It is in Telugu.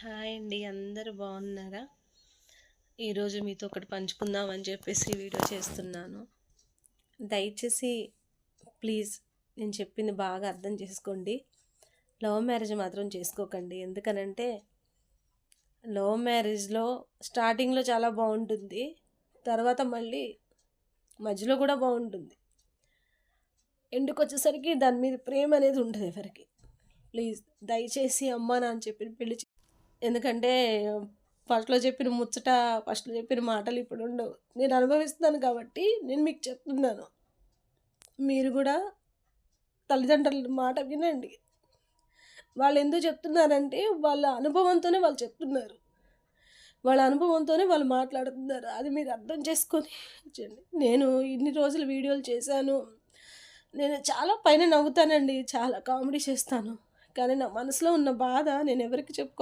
హాయ్ అండి, అందరూ బాగున్నారా? ఈరోజు మీతో ఒకటి పంచుకుందామని చెప్పేసి వీడియో చేస్తున్నాను. దయచేసి ప్లీజ్ నేను చెప్పింది బాగా అర్థం చేసుకోండి. లవ్ మ్యారేజ్ మాత్రం చేసుకోకండి. ఎందుకనంటే లవ్ మ్యారేజ్లో స్టార్టింగ్లో చాలా బాగుంటుంది, తర్వాత మళ్ళీ మధ్యలో కూడా బాగుంటుంది, ఎండుకు వచ్చేసరికి దాని మీద ప్రేమ అనేది ఉంటుంది ఎవరికి. ప్లీజ్ దయచేసి అమ్మా నాన్న చెప్పిన పెళ్లి ఎందుకంటే ఫస్ట్లో చెప్పిన ముచ్చట, ఫస్ట్లో చెప్పిన మాటలు ఇప్పుడు ఉండవు. నేను అనుభవిస్తున్నాను కాబట్టి నేను మీకు చెప్తున్నాను. మీరు కూడా తల్లిదండ్రుల మాట వినండి. వాళ్ళు ఎందుకు చెప్తున్నారంటే వాళ్ళ అనుభవంతోనే వాళ్ళు చెప్తున్నారు, వాళ్ళ అనుభవంతోనే వాళ్ళు మాట్లాడుతున్నారు. అది మీరు అర్థం చేసుకొని చేయండి. నేను ఇన్ని రోజులు వీడియోలు చేశాను, నేను చాలా పైన నవ్వుతానండి, చాలా కామెడీ చేస్తాను, కానీ నా మనసులో ఉన్న బాధ నేను ఎవరికి చెప్పుకో